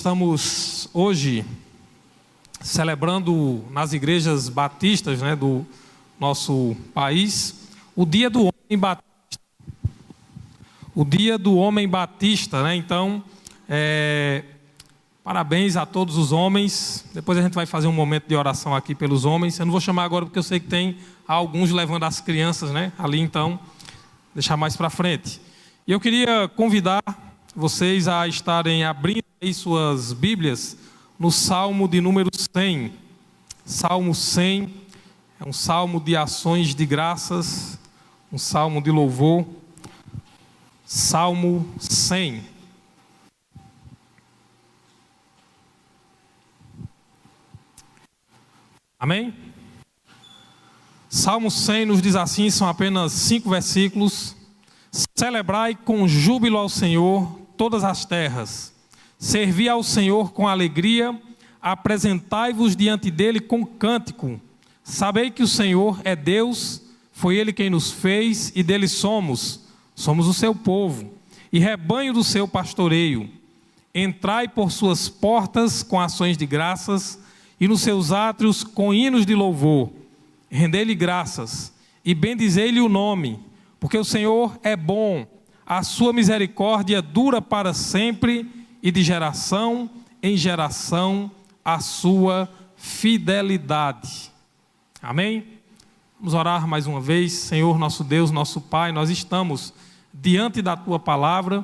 Estamos hoje celebrando nas igrejas batistas, do nosso país, o Dia do Homem Batista. O Dia do Homem Batista, Então, parabéns a todos os homens. Depois a gente vai fazer um momento de oração aqui pelos homens. Eu não vou chamar agora porque eu sei que tem alguns levando as crianças, ali, então, deixar mais para frente. E eu queria convidar vocês a estarem abrindo aí suas Bíblias no Salmo de número 100. Salmo 100 é um salmo de ações de graças, um salmo de louvor. Salmo 100. Amém? Salmo 100 nos diz assim, são apenas 5 versículos. Celebrai com júbilo ao Senhor todas as terras. Servi ao Senhor com alegria, apresentai-vos diante dele com cântico. Sabei que o Senhor é Deus, foi ele quem nos fez e dele somos o seu povo e rebanho do seu pastoreio. Entrai por suas portas com ações de graças e nos seus átrios com hinos de louvor. Rendei-lhe graças e bendizei-lhe o nome, porque o Senhor é bom, a sua misericórdia dura para sempre e de geração em geração a sua fidelidade. Amém? Vamos orar mais uma vez. Senhor, nosso Deus, nosso Pai, nós estamos diante da Tua Palavra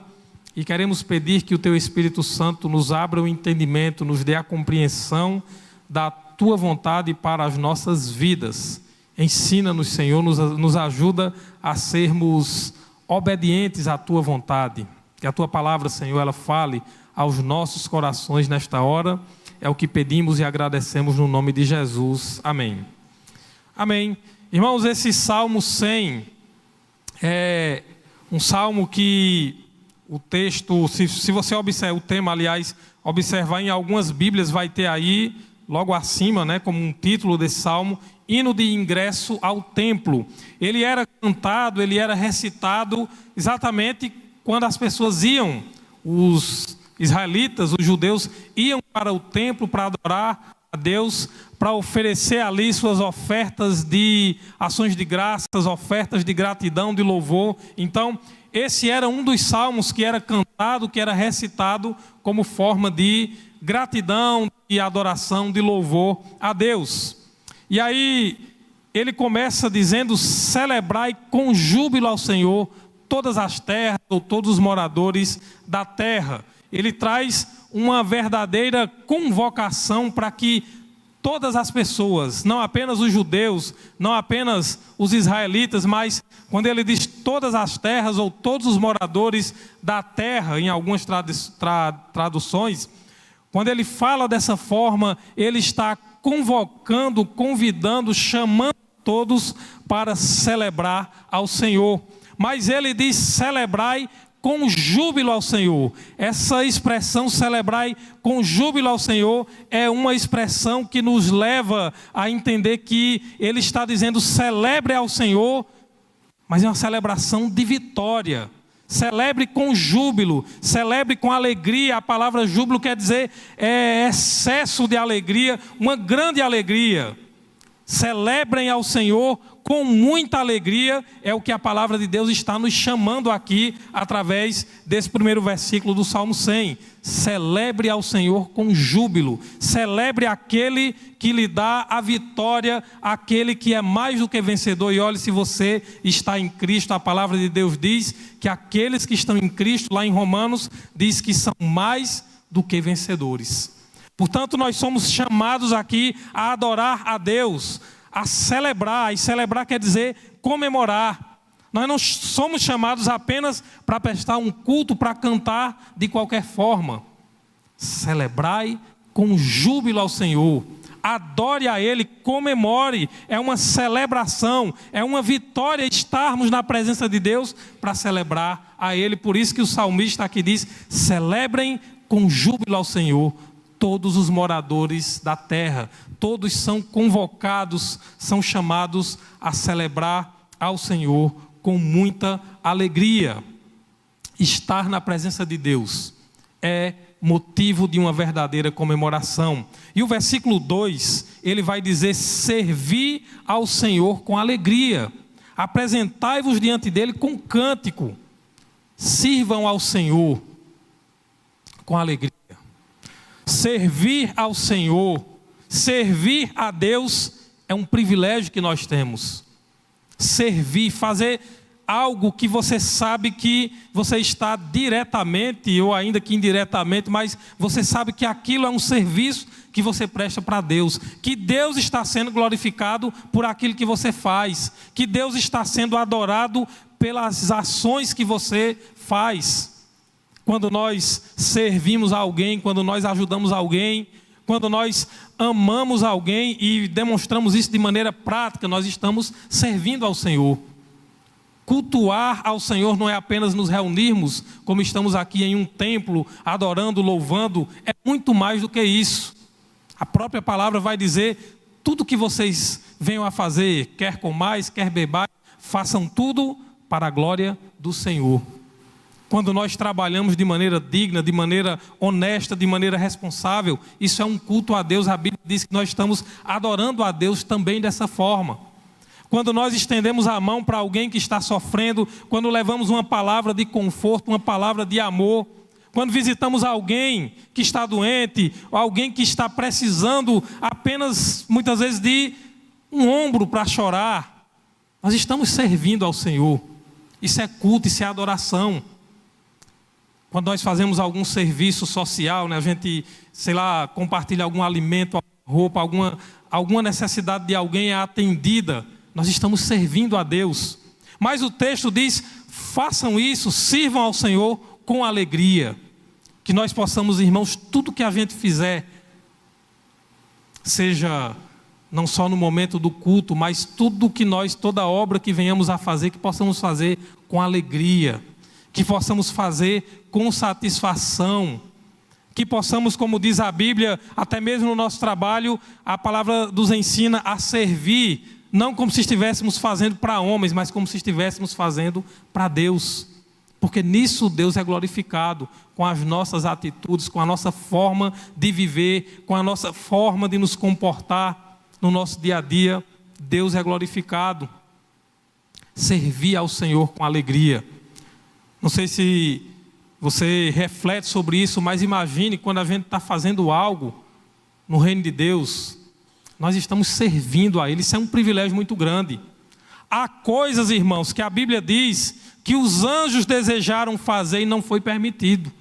e queremos pedir que o Teu Espírito Santo nos abra o entendimento, nos dê a compreensão da Tua vontade para as nossas vidas. Ensina-nos, Senhor, nos ajuda a sermos obedientes à Tua vontade. Que a Tua Palavra, Senhor, ela fale aos nossos corações nesta hora. É o que pedimos e agradecemos no nome de Jesus. Amém. Amém. Irmãos, esse Salmo 100 é um salmo que o texto, se você observar o tema, aliás, observar em algumas Bíblias, vai ter aí, logo acima, como um título desse salmo, hino de ingresso ao templo. Ele era cantado, ele era recitado exatamente quando as pessoas iam, os israelitas, os judeus, iam para o templo para adorar a Deus, para oferecer ali suas ofertas de ações de graças, ofertas de gratidão, de louvor. Então, esse era um dos salmos que era cantado, que era recitado como forma de gratidão, de adoração, de louvor a Deus. E aí, ele começa dizendo: celebrai com júbilo ao Senhor todas as terras, ou todos os moradores da terra. Ele traz uma verdadeira convocação para que todas as pessoas, não apenas os judeus, não apenas os israelitas, mas quando ele diz todas as terras ou todos os moradores da terra, em algumas traduções, quando ele fala dessa forma, ele está convocando, convidando, chamando todos para celebrar ao Senhor. Mas ele diz: celebrai com júbilo ao Senhor. Essa expressão, celebrai com júbilo ao Senhor, é uma expressão que nos leva a entender que ele está dizendo: celebre ao Senhor, mas é uma celebração de vitória. Celebre com júbilo, celebre com alegria. A palavra júbilo quer dizer excesso de alegria, uma grande alegria. Celebrem ao Senhor com muita alegria, é o que a palavra de Deus está nos chamando aqui, através desse primeiro versículo do Salmo 100. Celebre ao Senhor com júbilo, celebre aquele que lhe dá a vitória, aquele que é mais do que vencedor. E olhe, se você está em Cristo, a palavra de Deus diz que aqueles que estão em Cristo, lá em Romanos, diz que são mais do que vencedores. Portanto, nós somos chamados aqui a adorar a Deus, a celebrar, e celebrar quer dizer comemorar. Nós não somos chamados apenas para prestar um culto, para cantar de qualquer forma. Celebrai com júbilo ao Senhor, adore a Ele, comemore. É uma celebração, é uma vitória estarmos na presença de Deus para celebrar a Ele. Por isso que o salmista aqui diz: celebrem com júbilo ao Senhor todos os moradores da terra. Todos são convocados, são chamados a celebrar ao Senhor com muita alegria. Estar na presença de Deus é motivo de uma verdadeira comemoração. E o versículo 2, ele vai dizer: servi ao Senhor com alegria, apresentai-vos diante dele com cântico, sirvam ao Senhor com alegria. Servir ao Senhor, servir a Deus é um privilégio que nós temos. Servir, fazer algo que você sabe que você está diretamente ou ainda que indiretamente, mas você sabe que aquilo é um serviço que você presta para Deus, que Deus está sendo glorificado por aquilo que você faz, que Deus está sendo adorado pelas ações que você faz. Quando nós servimos a alguém, quando nós ajudamos alguém, quando nós amamos alguém e demonstramos isso de maneira prática, nós estamos servindo ao Senhor. Cultuar ao Senhor não é apenas nos reunirmos, como estamos aqui em um templo, adorando, louvando, é muito mais do que isso. A própria palavra vai dizer: tudo que vocês venham a fazer, quer comais, quer bebais, façam tudo para a glória do Senhor. Quando nós trabalhamos de maneira digna, de maneira honesta, de maneira responsável, isso é um culto a Deus. A Bíblia diz que nós estamos adorando a Deus também dessa forma. Quando nós estendemos a mão para alguém que está sofrendo, quando levamos uma palavra de conforto, uma palavra de amor, quando visitamos alguém que está doente, ou alguém que está precisando apenas, muitas vezes, de um ombro para chorar, nós estamos servindo ao Senhor. Isso é culto, isso é adoração. Quando nós fazemos algum serviço social, né, a gente, compartilha algum alimento, roupa, alguma necessidade de alguém é atendida, nós estamos servindo a Deus. Mas o texto diz: façam isso, sirvam ao Senhor com alegria. Que nós possamos, irmãos, tudo que a gente fizer, seja não só no momento do culto, mas toda obra que venhamos a fazer, que possamos fazer com alegria, que possamos fazer com satisfação, que possamos, como diz a Bíblia, até mesmo no nosso trabalho, a palavra nos ensina a servir, não como se estivéssemos fazendo para homens, mas como se estivéssemos fazendo para Deus. Porque nisso Deus é glorificado, com as nossas atitudes, com a nossa forma de viver, com a nossa forma de nos comportar no nosso dia a dia. Deus é glorificado. Servir ao Senhor com alegria. Não sei se você reflete sobre isso, mas imagine quando a gente está fazendo algo no reino de Deus, nós estamos servindo a Ele. Isso é um privilégio muito grande. Há coisas, irmãos, que a Bíblia diz que os anjos desejaram fazer e não foi permitido,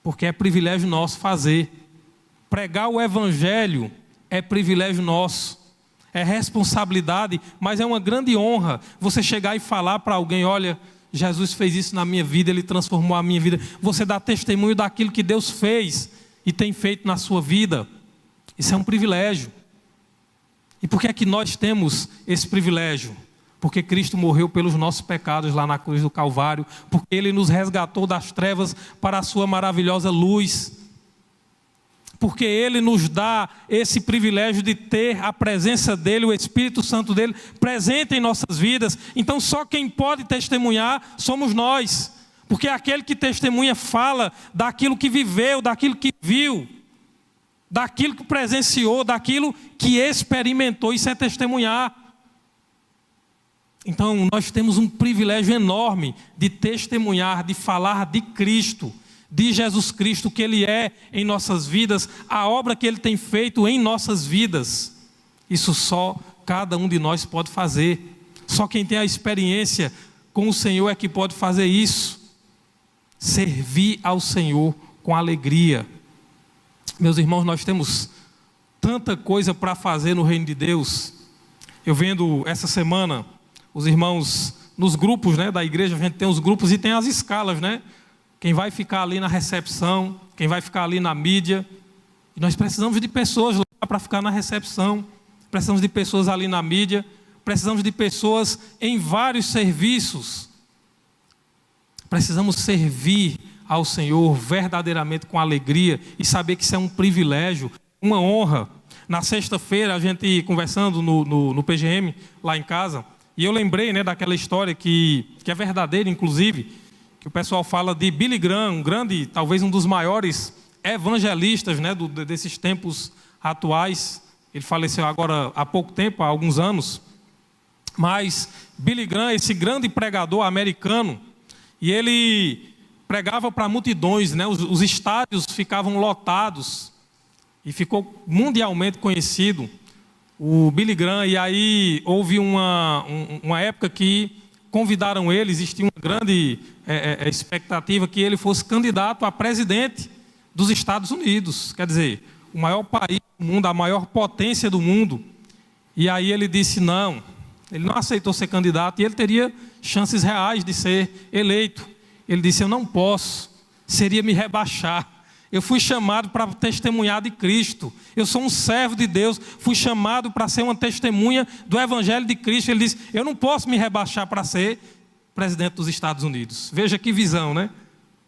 porque é privilégio nosso fazer. Pregar o Evangelho é privilégio nosso, é responsabilidade, mas é uma grande honra você chegar e falar para alguém: olha, Jesus fez isso na minha vida, Ele transformou a minha vida. Você dá testemunho daquilo que Deus fez e tem feito na sua vida. Isso é um privilégio. E por que é que nós temos esse privilégio? Porque Cristo morreu pelos nossos pecados lá na cruz do Calvário, porque Ele nos resgatou das trevas para a sua maravilhosa luz, porque Ele nos dá esse privilégio de ter a presença dEle, o Espírito Santo dEle, presente em nossas vidas. Então só quem pode testemunhar somos nós, porque aquele que testemunha fala daquilo que viveu, daquilo que viu, daquilo que presenciou, daquilo que experimentou. Isso é testemunhar. Então nós temos um privilégio enorme de testemunhar, de falar de Cristo, de Jesus Cristo, que Ele é em nossas vidas, a obra que Ele tem feito em nossas vidas. Isso só cada um de nós pode fazer. Só quem tem a experiência com o Senhor é que pode fazer isso. Servir ao Senhor com alegria. Meus irmãos, nós temos tanta coisa para fazer no reino de Deus. Eu vendo essa semana os irmãos nos grupos, né, da igreja, a gente tem os grupos e tem as escalas, né? Quem vai ficar ali na recepção, quem vai ficar ali na mídia. E nós precisamos de pessoas lá para ficar na recepção, precisamos de pessoas ali na mídia, precisamos de pessoas em vários serviços. Precisamos servir ao Senhor verdadeiramente com alegria e saber que isso é um privilégio, uma honra. Na sexta-feira, a gente conversando no PGM, lá em casa, e eu lembrei, né, daquela história que é verdadeira, inclusive, que o pessoal fala de Billy Graham, um grande, talvez um dos maiores evangelistas, né, desses tempos atuais. Ele faleceu agora há pouco tempo, há alguns anos. Mas Billy Graham, esse grande pregador americano, e ele pregava para multidões, né? Os estádios ficavam lotados e ficou mundialmente conhecido o Billy Graham. E aí houve uma época que convidaram ele, existia uma grande expectativa que ele fosse candidato a presidente dos Estados Unidos, quer dizer, o maior país do mundo, a maior potência do mundo. E aí ele disse não, ele não aceitou ser candidato e ele teria chances reais de ser eleito. Ele disse, eu não posso, seria me rebaixar. Eu fui chamado para testemunhar de Cristo. Eu sou um servo de Deus, fui chamado para ser uma testemunha do Evangelho de Cristo. Ele disse, eu não posso me rebaixar para ser presidente dos Estados Unidos. Veja que visão, né?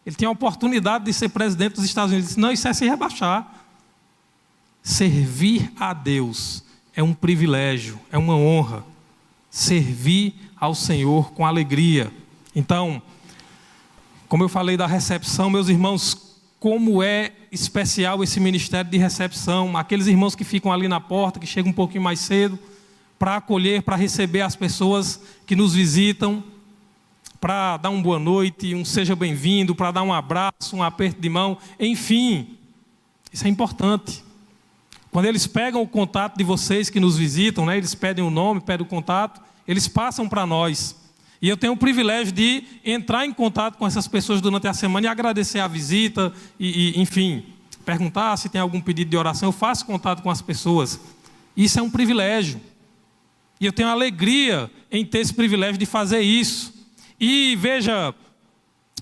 Ele tinha a oportunidade de ser presidente dos Estados Unidos. Ele disse, não, isso é se rebaixar. Servir a Deus é um privilégio, é uma honra. Servir ao Senhor com alegria. Então, como eu falei da recepção, meus irmãos, como é especial esse ministério de recepção. Aqueles irmãos que ficam ali na porta, que chegam um pouquinho mais cedo, para acolher, para receber as pessoas que nos visitam, para dar uma boa noite, um seja bem-vindo, para dar um abraço, um aperto de mão, enfim, isso é importante. Quando eles pegam o contato de vocês que nos visitam, né, eles pedem o nome, pedem o contato, eles passam para nós. E eu tenho o privilégio de entrar em contato com essas pessoas durante a semana e agradecer a visita, enfim, perguntar se tem algum pedido de oração. Eu faço contato com as pessoas. Isso é um privilégio. E eu tenho alegria em ter esse privilégio de fazer isso. E veja,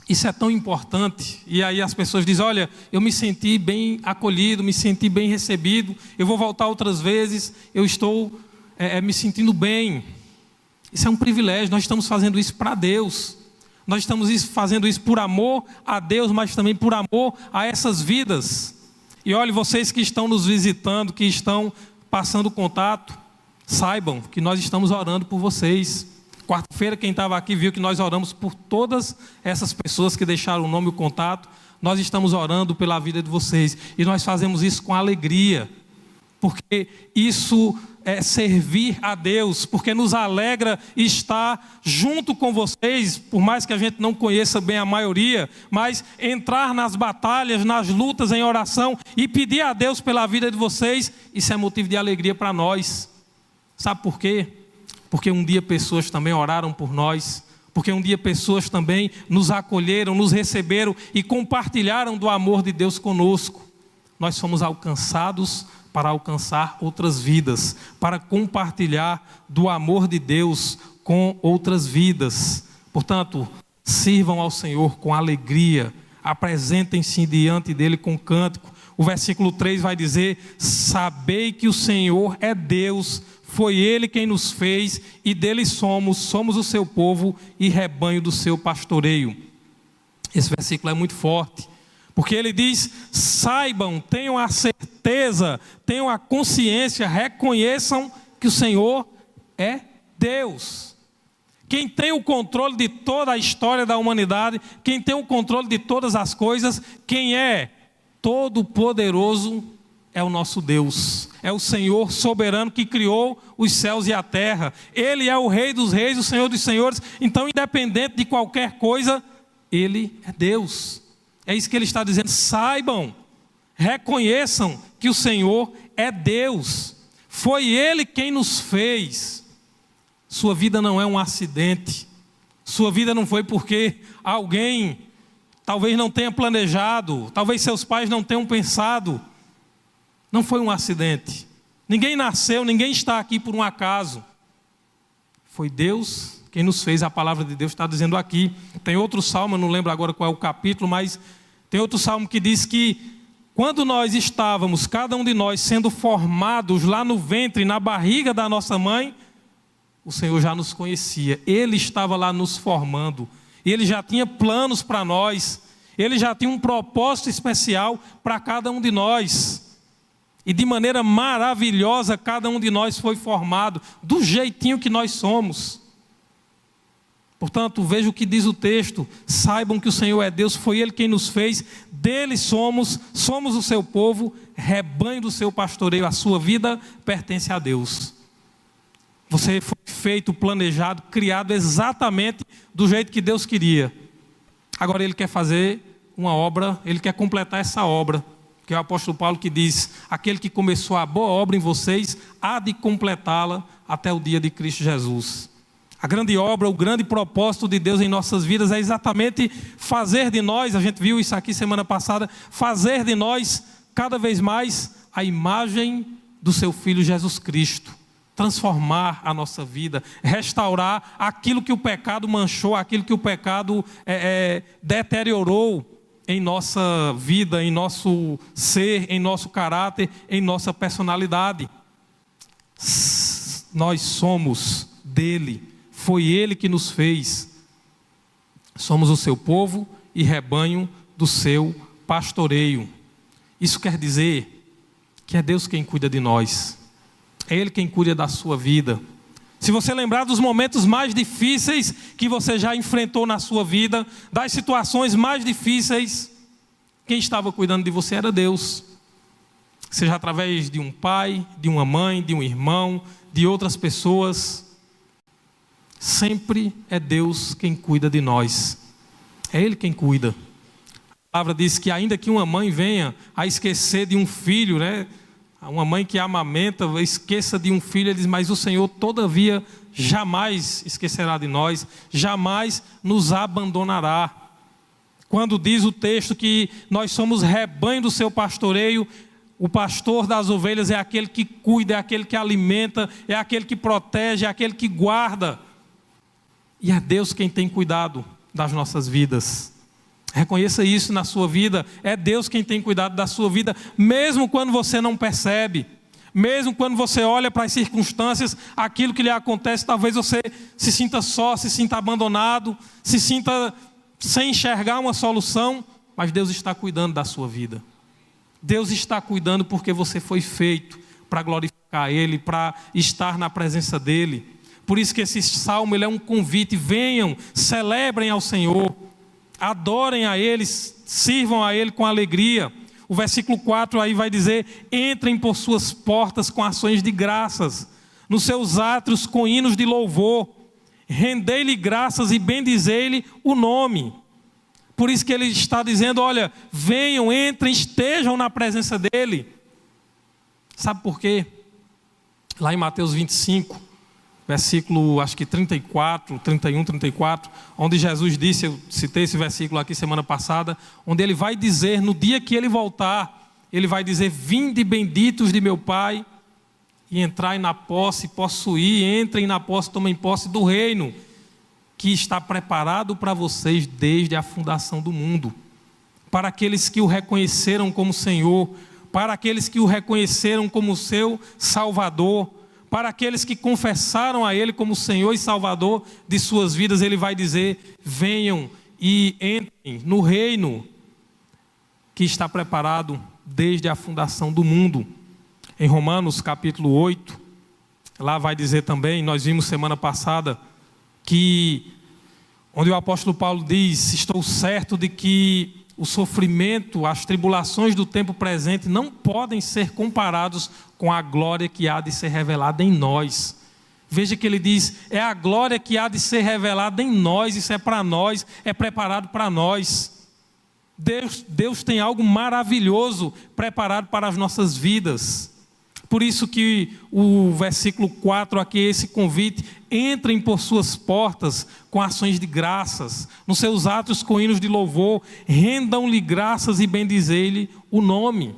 isso é tão importante. E aí as pessoas dizem, olha, eu me senti bem acolhido, me senti bem recebido, eu vou voltar outras vezes, eu estou me sentindo bem. Isso é um privilégio, nós estamos fazendo isso para Deus. Nós estamos fazendo isso por amor a Deus, mas também por amor a essas vidas. E olha, vocês que estão nos visitando, que estão passando contato, saibam que nós estamos orando por vocês. Quarta-feira, quem estava aqui viu que nós oramos por todas essas pessoas que deixaram o nome e o contato. Nós estamos orando pela vida de vocês. E nós fazemos isso com alegria. Porque isso é servir a Deus. Porque nos alegra estar junto com vocês. Por mais que a gente não conheça bem a maioria. Mas entrar nas batalhas, nas lutas em oração. E pedir a Deus pela vida de vocês. Isso é motivo de alegria para nós. Sabe por quê? Porque um dia pessoas também oraram por nós, porque um dia pessoas também nos acolheram, nos receberam e compartilharam do amor de Deus conosco. Nós fomos alcançados para alcançar outras vidas, para compartilhar do amor de Deus com outras vidas. Portanto, sirvam ao Senhor com alegria, apresentem-se diante dele com cântico. O versículo 3 vai dizer, sabei que o Senhor é Deus, foi Ele quem nos fez e dele somos o seu povo e rebanho do seu pastoreio. Esse versículo é muito forte, porque ele diz, saibam, tenham a certeza, tenham a consciência, reconheçam que o Senhor é Deus. Quem tem o controle de toda a história da humanidade, quem tem o controle de todas as coisas, quem é todo-poderoso é o nosso Deus, é o Senhor soberano que criou os céus e a terra. Ele é o Rei dos reis, o Senhor dos senhores. Então, independente de qualquer coisa, Ele é Deus. É isso que Ele está dizendo. Saibam, reconheçam que o Senhor é Deus. Foi Ele quem nos fez. Sua vida não é um acidente. Sua vida não foi porque alguém talvez não tenha planejado, talvez seus pais não tenham pensado. Não foi um acidente. Ninguém nasceu, ninguém está aqui por um acaso. Foi Deus quem nos fez. A palavra de Deus está dizendo aqui. Tem outro salmo, eu não lembro agora qual é o capítulo, mas tem outro salmo que diz que quando nós estávamos, cada um de nós, sendo formados lá no ventre, na barriga da nossa mãe, o Senhor já nos conhecia. Ele estava lá nos formando. Ele já tinha planos para nós. Ele já tinha um propósito especial para cada um de nós. E de maneira maravilhosa, cada um de nós foi formado, do jeitinho que nós somos. Portanto, veja o que diz o texto: saibam que o Senhor é Deus, foi Ele quem nos fez, dele somos o seu povo, rebanho do seu pastoreio, a sua vida pertence a Deus. Você foi feito, planejado, criado exatamente do jeito que Deus queria. Agora Ele quer fazer uma obra, Ele quer completar essa obra, que é o apóstolo Paulo que diz: aquele que começou a boa obra em vocês, há de completá-la até o dia de Cristo Jesus. A grande obra, o grande propósito de Deus em nossas vidas é exatamente fazer de nós, a gente viu isso aqui semana passada, fazer de nós cada vez mais a imagem do seu Filho Jesus Cristo. Transformar a nossa vida, restaurar aquilo que o pecado manchou, aquilo que o pecado deteriorou em nossa vida, em nosso ser, em nosso caráter, em nossa personalidade. Nós somos dele. Foi Ele que nos fez. Somos o seu povo e rebanho do seu pastoreio. Isso quer dizer que é Deus quem cuida de nós. É Ele quem cuida da sua vida. Se você lembrar dos momentos mais difíceis que você já enfrentou na sua vida, das situações mais difíceis, quem estava cuidando de você era Deus. Seja através de um pai, de uma mãe, de um irmão, de outras pessoas. Sempre é Deus quem cuida de nós. É Ele quem cuida. A palavra diz que ainda que uma mãe venha a esquecer de um filho, né? Uma mãe que amamenta, esqueça de um filho, ele diz: mas o Senhor todavia jamais esquecerá de nós, jamais nos abandonará. Quando diz o texto que nós somos rebanho do seu pastoreio, o pastor das ovelhas é aquele que cuida, é aquele que alimenta, é aquele que protege, é aquele que guarda. E é Deus quem tem cuidado das nossas vidas. Reconheça isso na sua vida. É Deus quem tem cuidado da sua vida, mesmo quando você não percebe, mesmo quando você olha para as circunstâncias, aquilo que lhe acontece, talvez você se sinta só, se sinta abandonado, se sinta sem enxergar uma solução, mas Deus está cuidando da sua vida. Deus está cuidando porque você foi feito para glorificar Ele, para estar na presença dEle. Por isso que esse salmo ele é um convite: venham, celebrem ao Senhor, adorem a Ele, sirvam a Ele com alegria. O versículo 4 aí vai dizer: entrem por suas portas com ações de graças, nos seus átrios com hinos de louvor, rendei-lhe graças e bendizei-lhe o nome. Por isso que ele está dizendo: olha, venham, entrem, estejam na presença dEle. Sabe por quê? Lá em Mateus 25, versículo, acho que 34, 31, 34, onde Jesus disse, eu citei esse versículo aqui semana passada, onde ele vai dizer, no dia que ele voltar, ele vai dizer: vinde benditos de meu Pai, e entrai na posse, possuir, entrem na posse, tomem posse do reino, que está preparado para vocês desde a fundação do mundo, para aqueles que o reconheceram como Senhor, para aqueles que o reconheceram como seu Salvador, para aqueles que confessaram a Ele como Senhor e Salvador de suas vidas. Ele vai dizer: venham e entrem no reino que está preparado desde a fundação do mundo. Em Romanos capítulo 8, lá vai dizer também, nós vimos semana passada, que onde o apóstolo Paulo diz: estou certo de que o sofrimento, as tribulações do tempo presente não podem ser comparados com a glória que há de ser revelada em nós. Veja que ele diz: é a glória que há de ser revelada em nós, isso é para nós, é preparado para nós. Deus tem algo maravilhoso preparado para as nossas vidas. Por isso que o versículo 4 aqui, esse convite: entrem por suas portas com ações de graças, nos seus atos com hinos de louvor, rendam-lhe graças e bendizei-lhe o nome.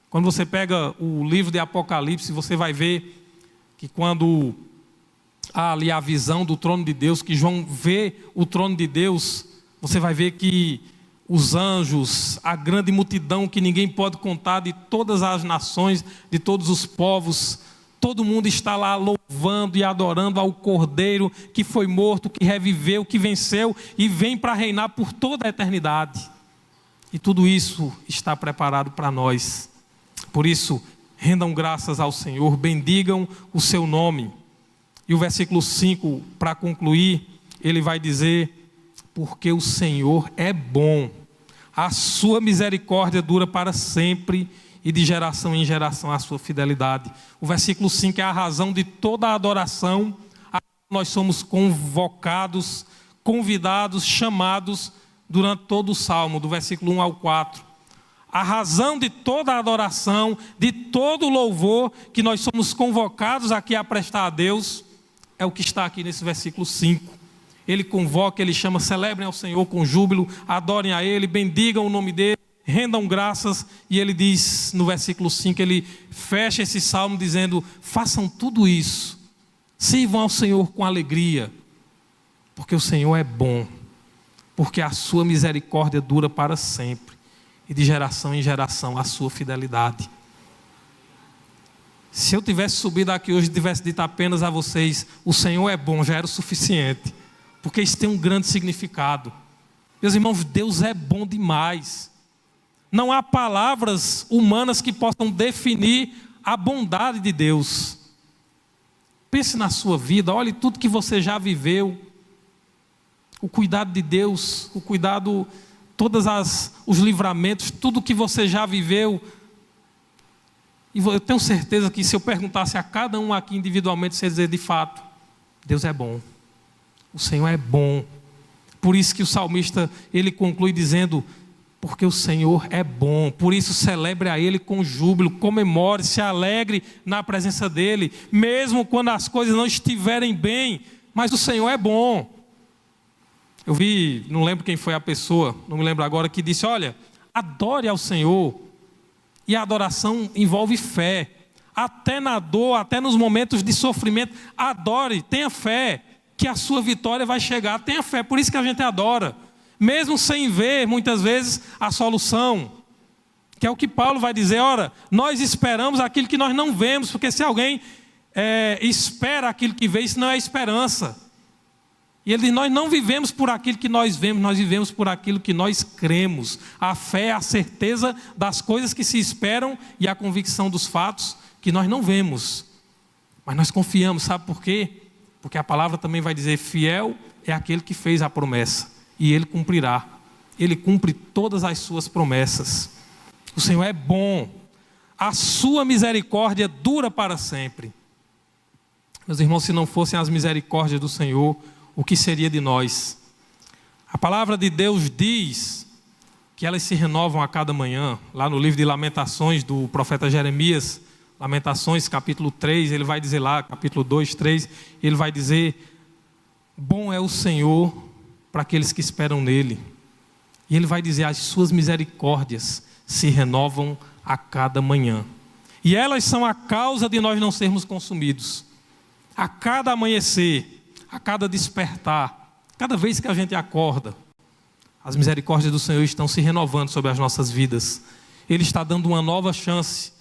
Quando você pega o livro de Apocalipse, você vai ver que quando há ali a visão do trono de Deus, que João vê o trono de Deus, você vai ver que os anjos, a grande multidão que ninguém pode contar, de todas as nações, de todos os povos, todo mundo está lá louvando e adorando ao Cordeiro que foi morto, que reviveu, que venceu e vem para reinar por toda a eternidade. E tudo isso está preparado para nós. Por isso, rendam graças ao Senhor, bendigam o seu nome. E o versículo 5, para concluir, ele vai dizer: porque o Senhor é bom, a sua misericórdia dura para sempre, e de geração em geração a sua fidelidade. O versículo 5 é a razão de toda a adoração. Nós somos convocados, convidados, chamados durante todo o Salmo, do versículo 1 ao 4. A razão de toda a adoração, de todo o louvor que nós somos convocados aqui a prestar a Deus, é o que está aqui nesse versículo 5. Ele convoca, ele chama: celebrem ao Senhor com júbilo, adorem a Ele, bendigam o nome dEle, rendam graças. E ele diz no versículo 5, ele fecha esse salmo dizendo: façam tudo isso, sirvam ao Senhor com alegria, porque o Senhor é bom, porque a sua misericórdia dura para sempre, e de geração em geração a sua fidelidade. Se eu tivesse subido aqui hoje e tivesse dito apenas a vocês: o Senhor é bom, já era o suficiente, porque isso tem um grande significado. Meus irmãos, Deus é bom demais. Não há palavras humanas que possam definir a bondade de Deus. Pense na sua vida, olhe tudo que você já viveu, o cuidado de Deus, o cuidado, os livramentos, tudo que você já viveu. E eu tenho certeza que se eu perguntasse a cada um aqui individualmente, você ia dizer: de fato, Deus é bom, o Senhor é bom. Por isso que o salmista, ele conclui dizendo: porque o Senhor é bom, por isso celebre a Ele com júbilo, comemore, se alegre na presença dEle, mesmo quando as coisas não estiverem bem, mas o Senhor é bom. Eu vi, não lembro quem foi a pessoa, não me lembro agora, que disse: olha, adore ao Senhor, e a adoração envolve fé, até na dor, até nos momentos de sofrimento, adore, tenha fé, que a sua vitória vai chegar, tenha fé, por isso que a gente adora. Mesmo sem ver, muitas vezes, a solução, que é o que Paulo vai dizer: ora, nós esperamos aquilo que nós não vemos, porque se alguém espera aquilo que vê, isso não é esperança. E ele diz: nós não vivemos por aquilo que nós vemos, nós vivemos por aquilo que nós cremos. A fé é a certeza das coisas que se esperam e a convicção dos fatos que nós não vemos. Mas nós confiamos, sabe por quê? Porque a palavra também vai dizer: fiel é aquele que fez a promessa, e Ele cumprirá. Ele cumpre todas as suas promessas. O Senhor é bom, a sua misericórdia dura para sempre. Meus irmãos, se não fossem as misericórdias do Senhor, o que seria de nós? A palavra de Deus diz que elas se renovam a cada manhã. Lá no livro de Lamentações do profeta Jeremias, Lamentações capítulo 3, ele vai dizer lá, capítulo 2, 3, ele vai dizer: bom é o Senhor para aqueles que esperam nele. E ele vai dizer: as suas misericórdias se renovam a cada manhã. E elas são a causa de nós não sermos consumidos. A cada amanhecer, a cada despertar, cada vez que a gente acorda, as misericórdias do Senhor estão se renovando sobre as nossas vidas. Ele está dando uma nova chance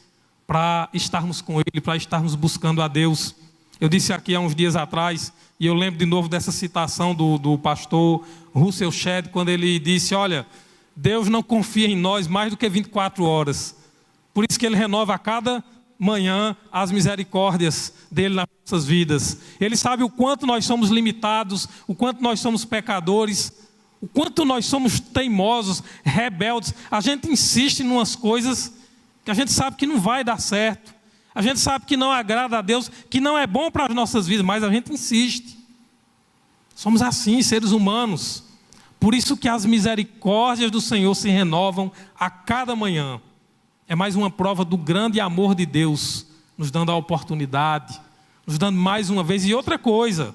para estarmos com Ele, para estarmos buscando a Deus. Eu disse aqui há uns dias atrás, e eu lembro de novo dessa citação do pastor Russell Shedd, quando ele disse: olha, Deus não confia em nós mais do que 24 horas. Por isso que Ele renova a cada manhã as misericórdias dEle nas nossas vidas. Ele sabe o quanto nós somos limitados, o quanto nós somos pecadores, o quanto nós somos teimosos, rebeldes. A gente insiste em umas coisas que a gente sabe que não vai dar certo. A gente sabe que não agrada a Deus, que não é bom para as nossas vidas, mas a gente insiste. Somos assim, seres humanos. Por isso que as misericórdias do Senhor se renovam a cada manhã. É mais uma prova do grande amor de Deus, nos dando a oportunidade, nos dando mais uma vez. E outra coisa,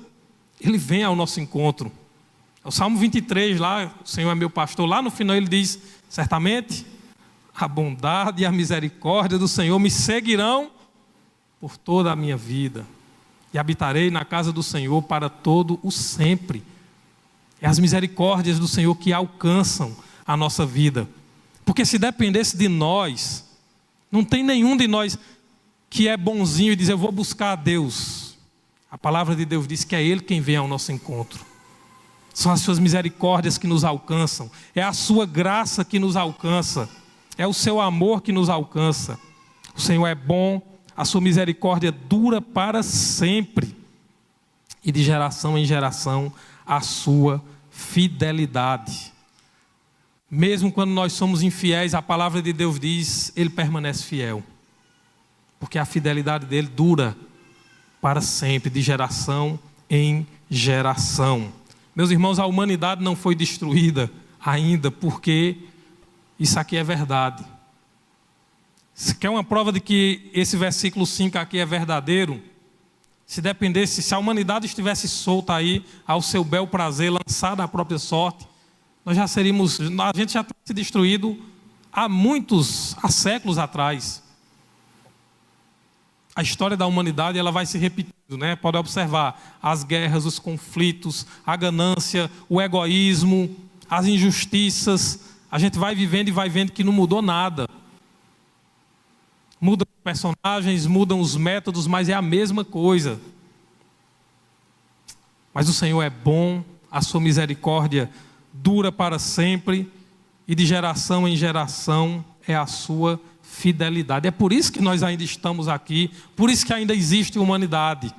Ele vem ao nosso encontro. O Salmo 23, lá, o Senhor é meu pastor, lá no final ele diz: certamente a bondade e a misericórdia do Senhor me seguirão por toda a minha vida, e habitarei na casa do Senhor para todo o sempre. É as misericórdias do Senhor que alcançam a nossa vida, porque se dependesse de nós, não tem nenhum de nós que é bonzinho e diz: eu vou buscar a Deus. A palavra de Deus diz que é Ele quem vem ao nosso encontro. São as suas misericórdias que nos alcançam, é a sua graça que nos alcança, é o seu amor que nos alcança. O Senhor é bom, a sua misericórdia dura para sempre, e de geração em geração a sua fidelidade. Mesmo quando nós somos infiéis, a palavra de Deus diz, Ele permanece fiel. Porque a fidelidade dele dura para sempre, de geração em geração. Meus irmãos, a humanidade não foi destruída ainda, porque isso aqui é verdade. Se quer uma prova de que esse versículo 5 aqui é verdadeiro, se dependesse, se a humanidade estivesse solta aí, ao seu bel prazer, lançada à própria sorte, nós já seríamos, a gente já teria se destruído há séculos atrás. A história da humanidade, ela vai se repetindo, né? Pode observar as guerras, os conflitos, a ganância, o egoísmo, as injustiças. A gente vai vivendo e vai vendo que não mudou nada. Mudam os personagens, mudam os métodos, mas é a mesma coisa. Mas o Senhor é bom, a sua misericórdia dura para sempre, e de geração em geração é a sua fidelidade. É por isso que nós ainda estamos aqui, por isso que ainda existe humanidade.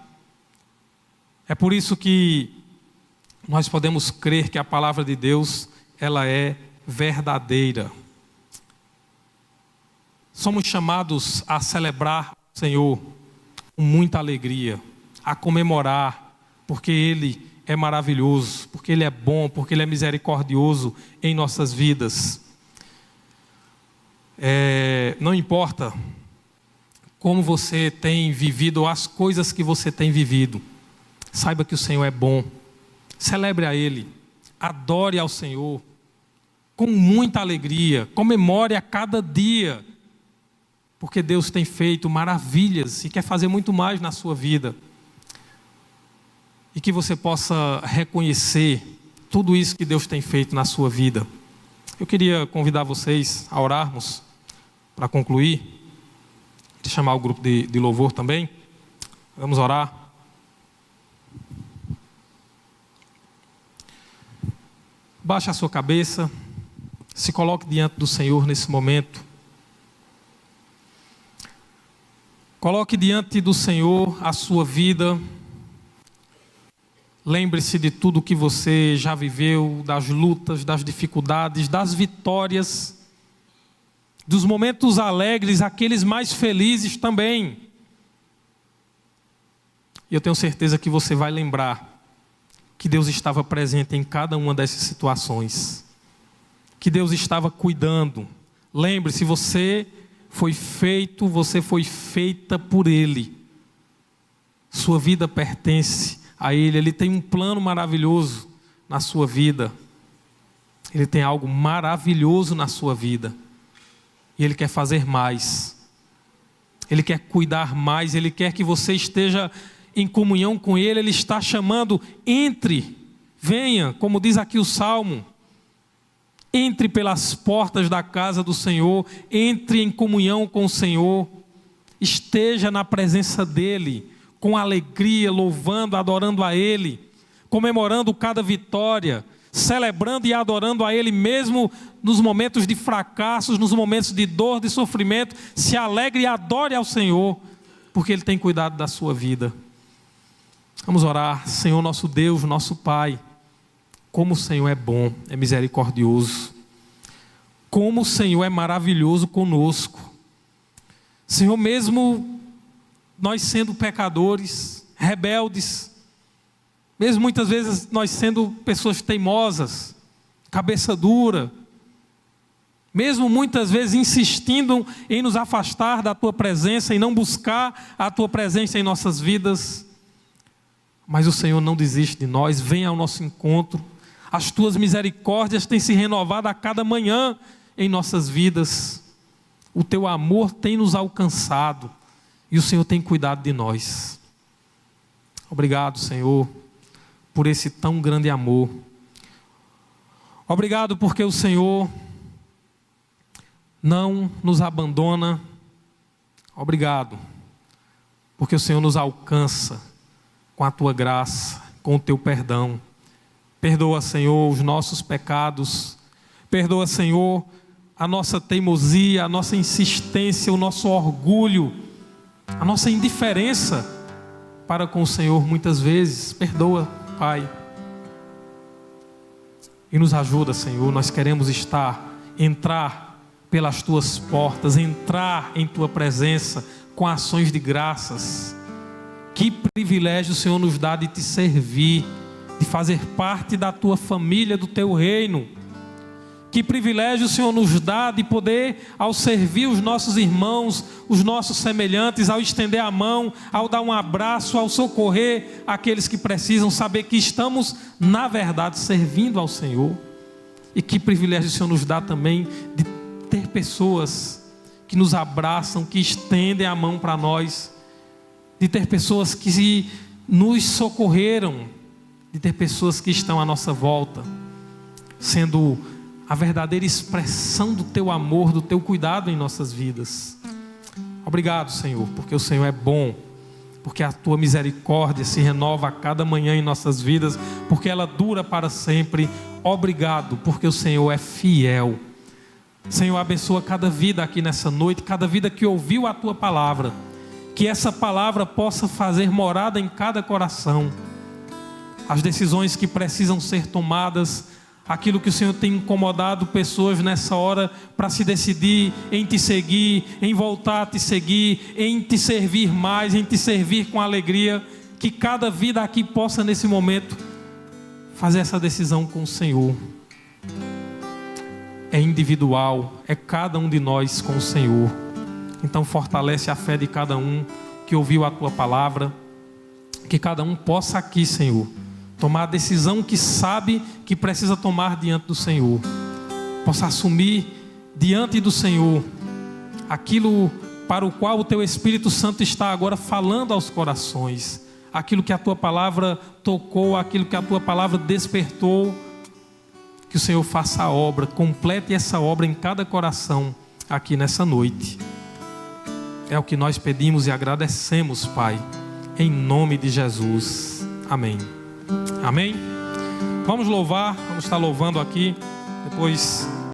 É por isso que nós podemos crer que a palavra de Deus, ela é verdadeira. Somos chamados a celebrar o Senhor com muita alegria, a comemorar, porque Ele é maravilhoso, porque Ele é bom, porque Ele é misericordioso em nossas vidas. Não importa como você tem vivido, as coisas que você tem vivido, saiba que o Senhor é bom. Celebre a Ele, adore ao Senhor com muita alegria, comemore a cada dia, porque Deus tem feito maravilhas e quer fazer muito mais na sua vida. E que você possa reconhecer tudo isso que Deus tem feito na sua vida. Eu queria convidar vocês a orarmos para concluir. Vou chamar o grupo de louvor também. Vamos orar. Baixe a sua cabeça. Se coloque diante do Senhor nesse momento. Coloque diante do Senhor a sua vida. Lembre-se de tudo que você já viveu, das lutas, das dificuldades, das vitórias, dos momentos alegres, aqueles mais felizes também. E eu tenho certeza que você vai lembrar que Deus estava presente em cada uma dessas situações, que Deus estava cuidando. Lembre-se, você foi feita por Ele. Sua vida pertence a Ele. Ele tem um plano maravilhoso na sua vida. Ele tem algo maravilhoso na sua vida. E Ele quer fazer mais. Ele quer cuidar mais. Ele quer que você esteja em comunhão com Ele. Ele está chamando, entre, venha, como diz aqui o Salmo. Entre pelas portas da casa do Senhor. Entre em comunhão com o Senhor. Esteja na presença dEle, com alegria, louvando, adorando a Ele, comemorando cada vitória, celebrando e adorando a Ele, mesmo nos momentos de fracassos, nos momentos de dor, de sofrimento. Se alegre e adore ao Senhor, porque Ele tem cuidado da sua vida. Vamos orar. Senhor nosso Deus, nosso Pai, como o Senhor é bom, é misericordioso, como o Senhor é maravilhoso conosco. Senhor, mesmo nós sendo pecadores, rebeldes, mesmo muitas vezes nós sendo pessoas teimosas, cabeça dura, mesmo muitas vezes insistindo em nos afastar da Tua presença e não buscar a Tua presença em nossas vidas, mas o Senhor não desiste de nós, vem ao nosso encontro. As Tuas misericórdias têm se renovado a cada manhã em nossas vidas. O Teu amor tem nos alcançado. E o Senhor tem cuidado de nós. Obrigado, Senhor, por esse tão grande amor. Obrigado porque o Senhor não nos abandona. Obrigado porque o Senhor nos alcança com a Tua graça, com o Teu perdão. Perdoa, Senhor, os nossos pecados. Perdoa, Senhor, a nossa teimosia, a nossa insistência, o nosso orgulho, a nossa indiferença para com o Senhor muitas vezes. Perdoa, Pai. E nos ajuda, Senhor, nós queremos entrar pelas Tuas portas, entrar em Tua presença com ações de graças. Que privilégio o Senhor nos dá de Te servir, de fazer parte da Tua família, do Teu reino. Que privilégio o Senhor nos dá de poder, ao servir os nossos irmãos, os nossos semelhantes, ao estender a mão, ao dar um abraço, ao socorrer aqueles que precisam, saber que estamos, na verdade, servindo ao Senhor. E que privilégio o Senhor nos dá também de ter pessoas que nos abraçam, que estendem a mão para nós, de ter pessoas que nos socorreram, de ter pessoas que estão à nossa volta, sendo a verdadeira expressão do Teu amor, do Teu cuidado em nossas vidas. Obrigado, Senhor, porque o Senhor é bom, porque a Tua misericórdia se renova a cada manhã em nossas vidas, porque ela dura para sempre. Obrigado, porque o Senhor é fiel. Senhor, abençoa cada vida aqui nessa noite, cada vida que ouviu a Tua palavra, que essa palavra possa fazer morada em cada coração. As decisões que precisam ser tomadas, aquilo que o Senhor tem incomodado pessoas nessa hora para se decidir em Te seguir, em voltar a Te seguir, em Te servir mais, em Te servir com alegria. Que cada vida aqui possa nesse momento fazer essa decisão com o Senhor. É individual, é cada um de nós com o Senhor. Então fortalece a fé de cada um que ouviu a Tua palavra. Que cada um possa aqui, Senhor, tomar a decisão que sabe que precisa tomar diante do Senhor. Possa assumir diante do Senhor aquilo para o qual o Teu Espírito Santo está agora falando aos corações. Aquilo que a Tua palavra tocou, aquilo que a Tua palavra despertou. Que o Senhor faça a obra, complete essa obra em cada coração aqui nessa noite. É o que nós pedimos e agradecemos, Pai, em nome de Jesus. Amém. Amém? Vamos louvar, vamos estar louvando aqui. Depois